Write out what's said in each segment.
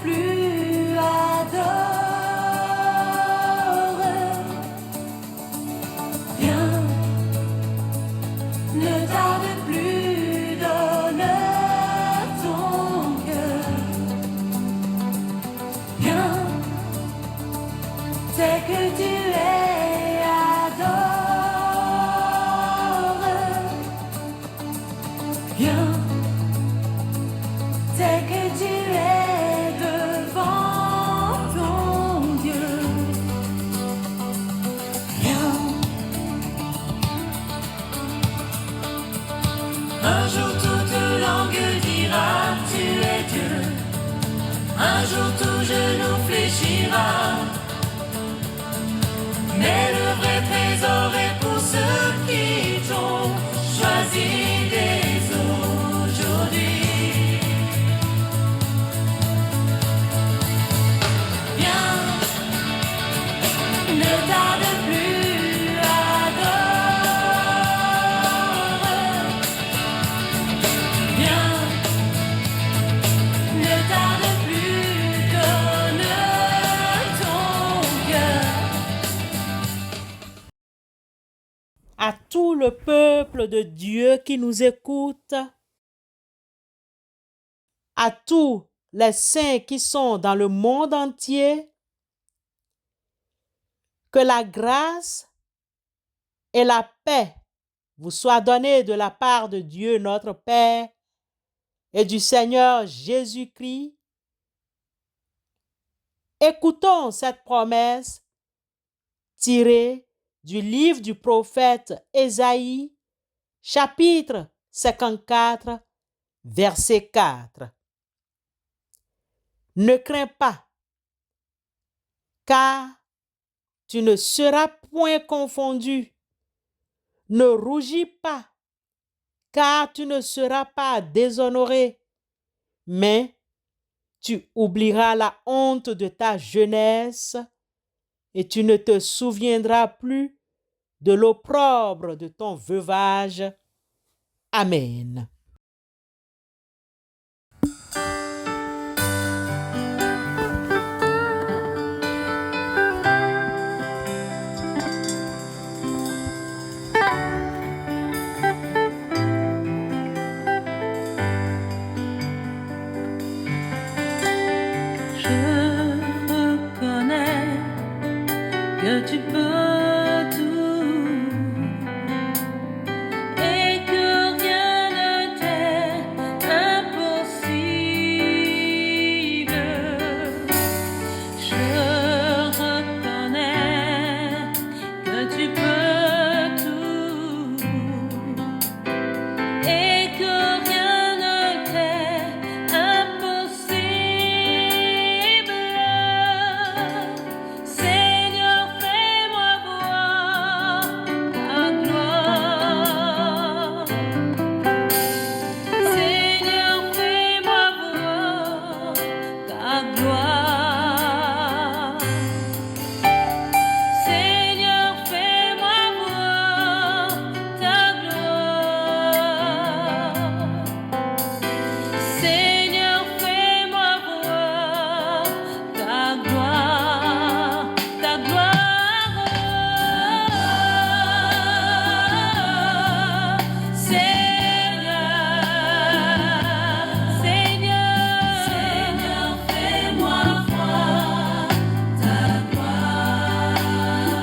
plus adore. Viens, ne tarde plus, donne ton cœur. Viens, c'est que tu es adore. Viens, c'est que tu es devant ton Dieu. Viens. Un jour toute langue dira tu es Dieu. Un jour tout genou fléchira. Mais le vrai trésor est pour ceux qui t'ont choisi dès aujourd'hui. Viens, ne tarde plus, adore. Viens, ne tarde plus, donne ton cœur. À tout le peuple de Dieu qui nous écoute, à tous les saints qui sont dans le monde entier, que la grâce et la paix vous soient données de la part de Dieu notre Père et du Seigneur Jésus-Christ. Écoutons cette promesse tirée du livre du prophète Ésaïe, chapitre 54, verset 4. Ne crains pas, car tu ne seras point confondu. Ne rougis pas, car tu ne seras pas déshonoré, mais tu oublieras la honte de ta jeunesse et tu ne te souviendras plus de l'opprobre de ton veuvage. Amen. Que tu peux tout et que rien ne t'est impossible. Je reconnais que tu peux tout et que rien ne t'est impossible. Seigneur, fais-moi voir ta gloire. Seigneur, fais-moi voir ta gloire. Seigneur, fais-moi voir ta gloire. Seigneur, fais-moi voir ta gloire, ta gloire. Seigneur, Seigneur, fais-moi voir ta gloire,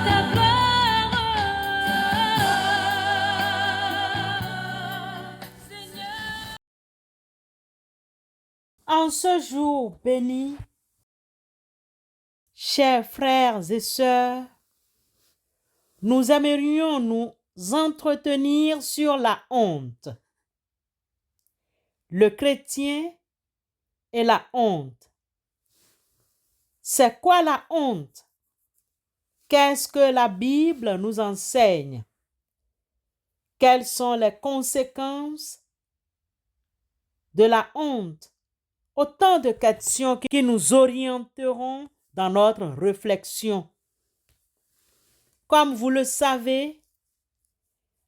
ta gloire. Seigneur. En ce jour béni, chers frères et sœurs, nous aimerions nous entretenir sur la honte. Le chrétien et la honte. C'est quoi la honte? Qu'est-ce que la Bible nous enseigne? Quelles sont les conséquences de la honte? Autant de questions qui nous orienteront dans notre réflexion. Comme vous le savez,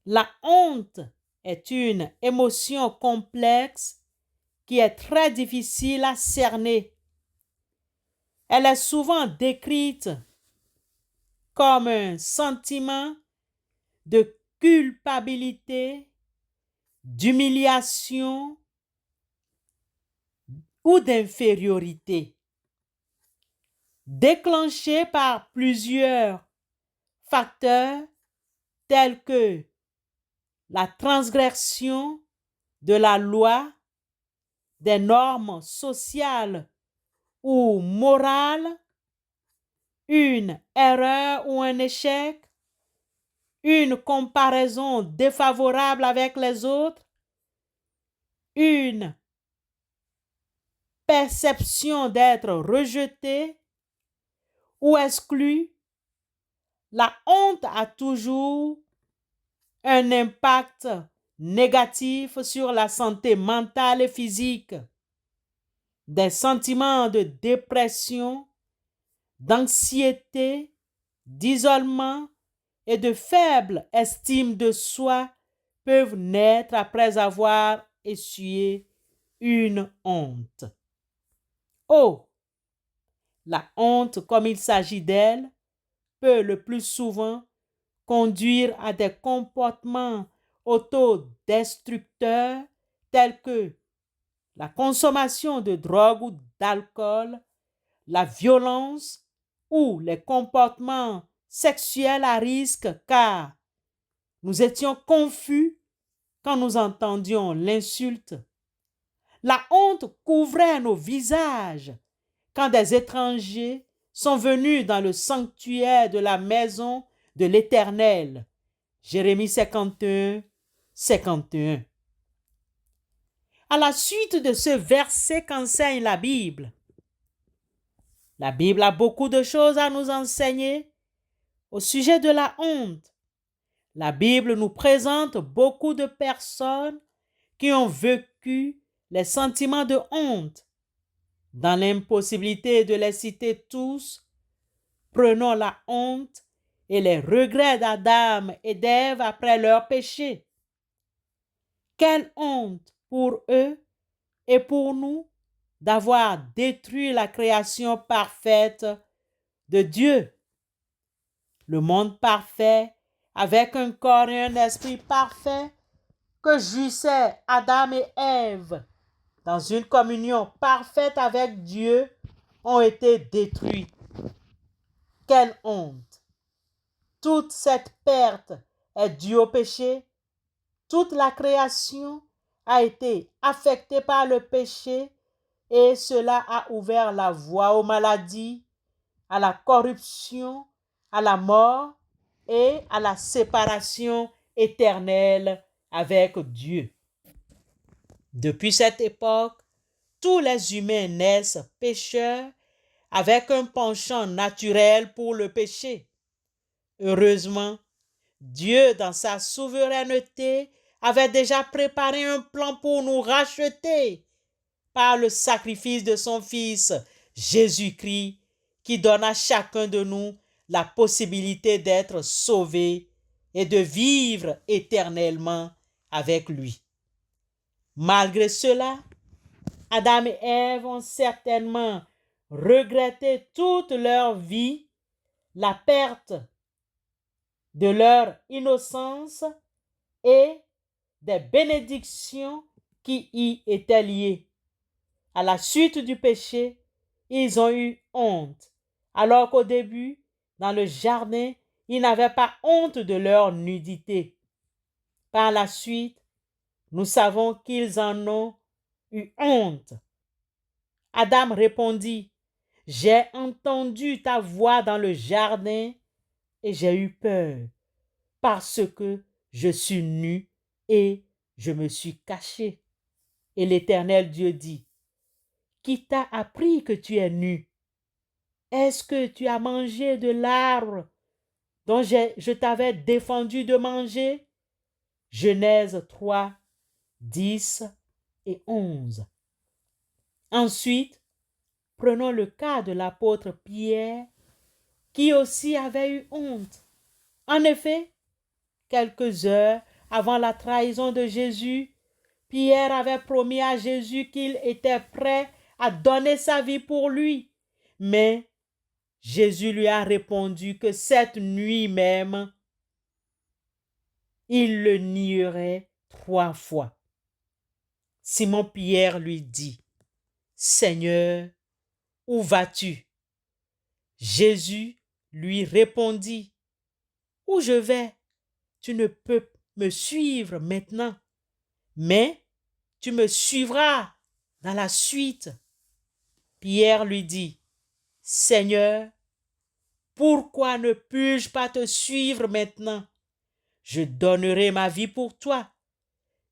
la honte est une émotion complexe qui est très difficile à cerner. Elle est souvent décrite comme un sentiment de culpabilité, d'humiliation ou d'infériorité, déclenché par plusieurs facteurs tels que la transgression de la loi, des normes sociales ou morales, une erreur ou un échec, une comparaison défavorable avec les autres, une perception d'être rejeté ou exclu. La honte a toujours un impact négatif sur la santé mentale et physique. Des sentiments de dépression, d'anxiété, d'isolement et de faible estime de soi peuvent naître après avoir essuyé une honte. Oh, la honte, comme il s'agit d'elle, peut le plus souvent conduire à des comportements autodestructeurs tels que la consommation de drogue ou d'alcool, la violence ou les comportements sexuels à risque car nous étions confus quand nous entendions l'insulte. La honte couvrait nos visages quand des étrangers sont venus dans le sanctuaire de la maison de l'Éternel. Jérémie 51, 51. À la suite de ce verset qu'enseigne la Bible a beaucoup de choses à nous enseigner au sujet de la honte. La Bible nous présente beaucoup de personnes qui ont vécu les sentiments de honte. Dans l'impossibilité de les citer tous, prenons la honte et les regrets d'Adam et d'Ève après leur péché. Quelle honte pour eux et pour nous d'avoir détruit la création parfaite de Dieu. Le monde parfait, avec un corps et un esprit parfait, que jouissaient Adam et Ève dans une communion parfaite avec Dieu, ont été détruits. Quelle honte! Toute cette perte est due au péché. Toute la création a été affectée par le péché et cela a ouvert la voie aux maladies, à la corruption, à la mort et à la séparation éternelle avec Dieu. Depuis cette époque, tous les humains naissent pécheurs avec un penchant naturel pour le péché. Heureusement, Dieu, dans sa souveraineté, avait déjà préparé un plan pour nous racheter par le sacrifice de son Fils, Jésus-Christ, qui donne à chacun de nous la possibilité d'être sauvé et de vivre éternellement avec lui. Malgré cela, Adam et Ève ont certainement regretté toute leur vie la perte de leur innocence et des bénédictions qui y étaient liées. À la suite du péché, ils ont eu honte, alors qu'au début, dans le jardin, ils n'avaient pas honte de leur nudité. Par la suite, nous savons qu'ils en ont eu honte. Adam répondit, « J'ai entendu ta voix dans le jardin et j'ai eu peur parce que je suis nu et je me suis caché. » Et l'Éternel Dieu dit, « Qui t'a appris que tu es nu? Est-ce que tu as mangé de l'arbre dont je t'avais défendu de manger? » Genèse 3, 10 et 11. Ensuite, prenons le cas de l'apôtre Pierre, qui aussi avait eu honte. En effet, quelques heures avant la trahison de Jésus, Pierre avait promis à Jésus qu'il était prêt à donner sa vie pour lui. Mais Jésus lui a répondu que cette nuit même, il le nierait 3 fois. Simon-Pierre lui dit, « Seigneur, où vas-tu? » Jésus lui répondit, « Où je vais, tu ne peux me suivre maintenant, mais tu me suivras dans la suite. » Pierre lui dit, « Seigneur, pourquoi ne puis-je pas te suivre maintenant? Je donnerai ma vie pour toi. »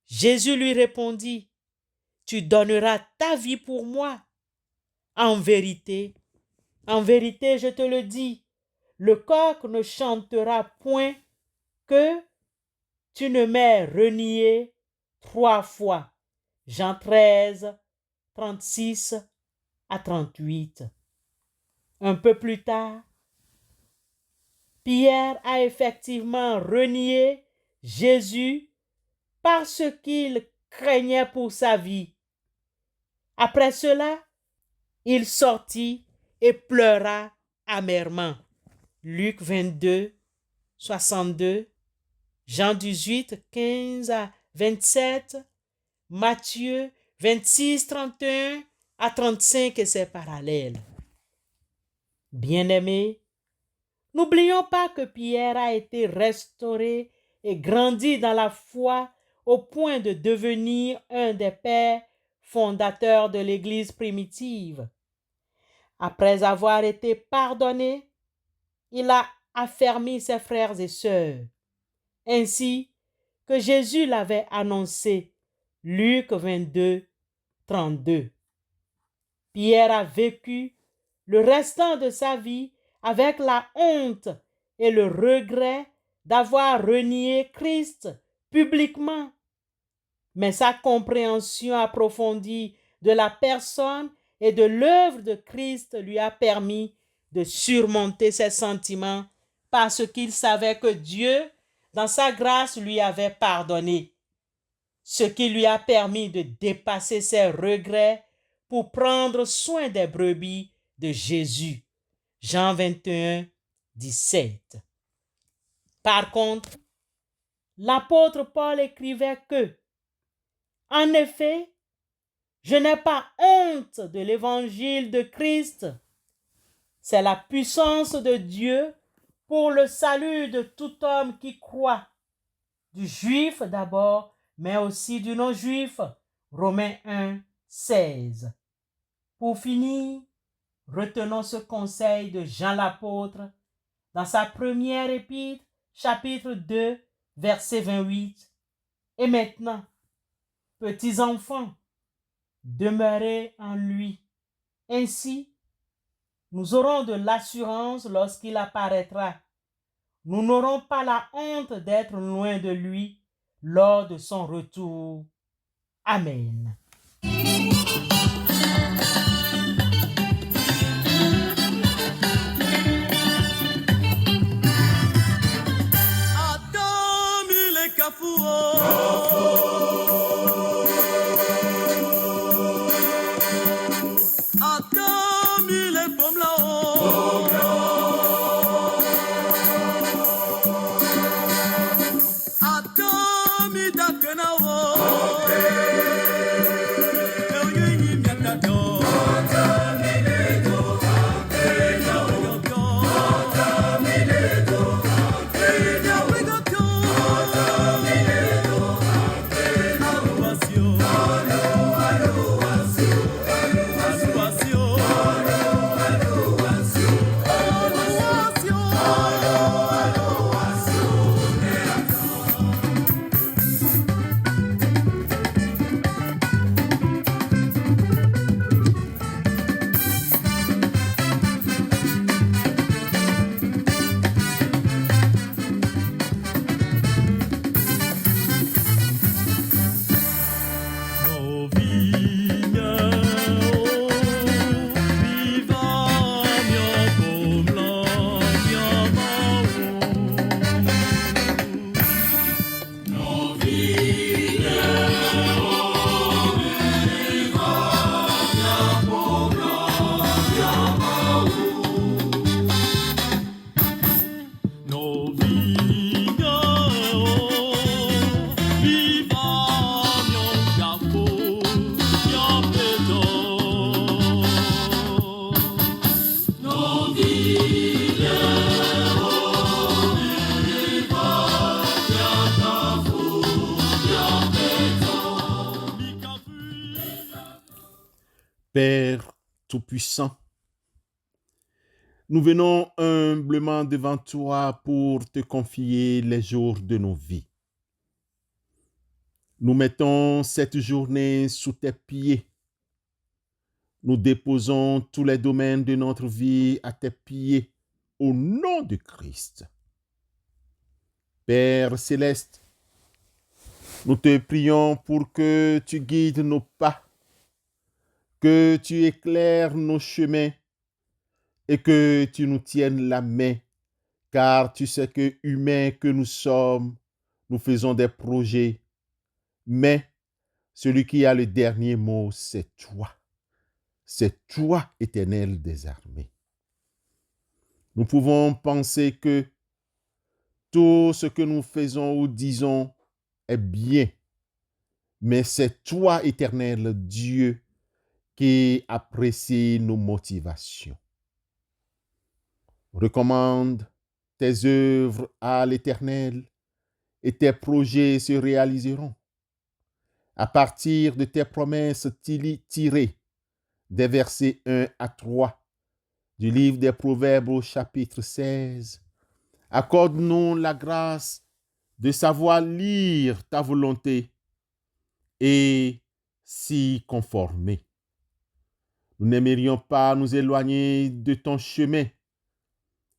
Jésus lui répondit, « Tu donneras ta vie pour moi. En vérité, je te le dis, le coq ne chantera point que tu ne m'aies renié 3 fois. » Jean 13, 36 à 38. Un peu plus tard, Pierre a effectivement renié Jésus parce qu'il craignait pour sa vie. Après cela, il sortit et pleura amèrement. Luc 22, 62, Jean 18, 15 à 27, Matthieu 26, 31 à 35 et ses parallèles. Bien-aimés, n'oublions pas que Pierre a été restauré et grandi dans la foi au point de devenir un des pères fondateurs de l'Église primitive. Après avoir été pardonné, il a affermi ses frères et sœurs, ainsi que Jésus l'avait annoncé. Luc 22, 32. Pierre a vécu le restant de sa vie avec la honte et le regret d'avoir renié Christ publiquement. Mais sa compréhension approfondie de la personne et de l'œuvre de Christ lui a permis de surmonter ses sentiments parce qu'il savait que Dieu, dans sa grâce, lui avait pardonné, ce qui lui a permis de dépasser ses regrets pour prendre soin des brebis de Jésus. Jean 21, 17. Par contre, l'apôtre Paul écrivait que, en effet, je n'ai pas honte de l'évangile de Christ. C'est la puissance de Dieu pour le salut de tout homme qui croit, du juif d'abord, mais aussi du non-juif. Romains 1, 16. Pour finir, retenons ce conseil de Jean l'apôtre dans sa première épître, chapitre 2, verset 28. Et maintenant, petits enfants, demeurez en lui. Ainsi, nous aurons de l'assurance lorsqu'il apparaîtra. Nous n'aurons pas la honte d'être loin de lui lors de son retour. Amen. Père Tout-Puissant, nous venons humblement devant toi pour te confier les jours de nos vies. Nous mettons cette journée sous tes pieds. Nous déposons tous les domaines de notre vie à tes pieds au nom de Christ. Père céleste, nous te prions pour que tu guides nos pas, que tu éclaires nos chemins et que tu nous tiennes la main, car tu sais que humains que nous sommes, nous faisons des projets, mais celui qui a le dernier mot, c'est toi. C'est toi, Éternel des armées. Nous pouvons penser que tout ce que nous faisons ou disons est bien, mais c'est toi, Éternel Dieu, qui apprécie nos motivations. Recommande tes œuvres à l'Éternel et tes projets se réaliseront. À partir de tes promesses tirées des versets 1 à 3 du livre des Proverbes au chapitre 16, accorde-nous la grâce de savoir lire ta volonté et s'y conformer. Nous n'aimerions pas nous éloigner de ton chemin.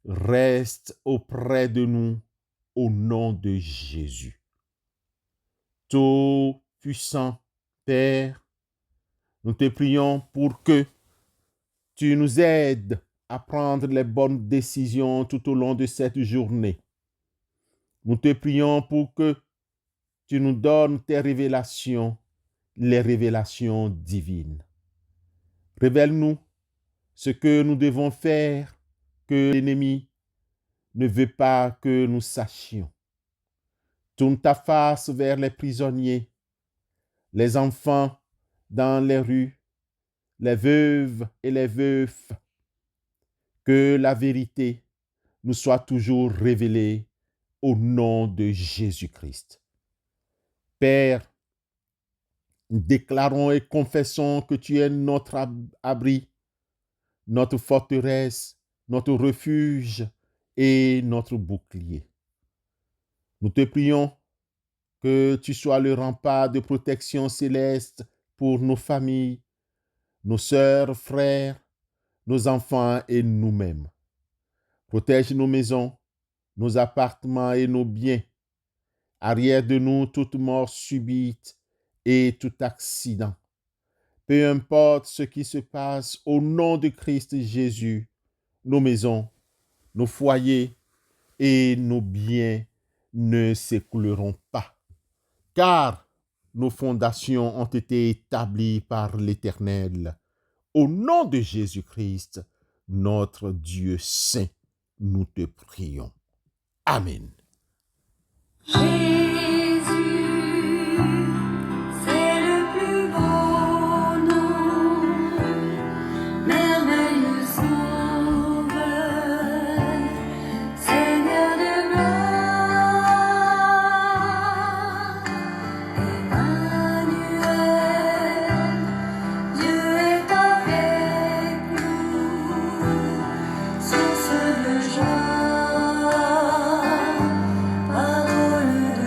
Reste auprès de nous au nom de Jésus. Tout-Puissant Père, nous te prions pour que tu nous aides à prendre les bonnes décisions tout au long de cette journée. Nous te prions pour que tu nous donnes tes révélations, les révélations divines. Révèle-nous ce que nous devons faire, que l'ennemi ne veut pas que nous sachions. Tourne ta face vers les prisonniers, les enfants dans les rues, les veuves et les veufs. Que la vérité nous soit toujours révélée au nom de Jésus-Christ. Père, nous déclarons et confessons que tu es notre abri, notre forteresse, notre refuge et notre bouclier. Nous te prions que tu sois le rempart de protection céleste pour nos familles, nos sœurs, frères, nos enfants et nous-mêmes. Protège nos maisons, nos appartements et nos biens. Arrière de nous toute mort subite et tout accident. Peu importe ce qui se passe, au nom de Christ Jésus, nos maisons, nos foyers et nos biens ne s'écrouleront pas, car nos fondations ont été établies par l'Éternel. Au nom de Jésus-Christ, notre Dieu saint, nous te prions. Amen. Jésus, c'est le plus beau nom, merveilleux sauveur, Seigneur de gloire, Emmanuel, Dieu est avec nous, source de joie, parole de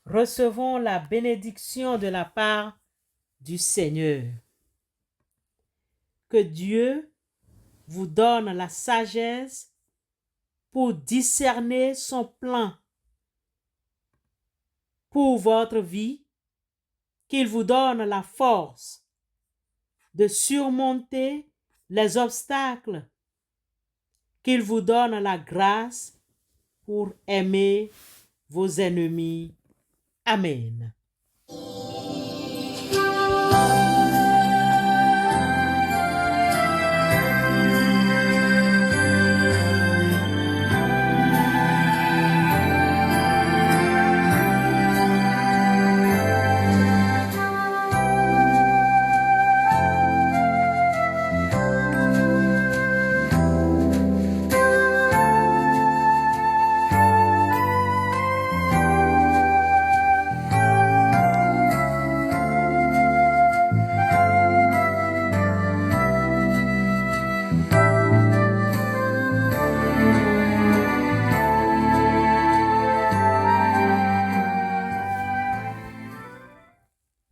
Recevons la bénédiction de la part du Seigneur. Que Dieu vous donne la sagesse pour discerner son plan pour votre vie, qu'il vous donne la force de surmonter les obstacles, qu'il vous donne la grâce pour aimer vos ennemis. Amen.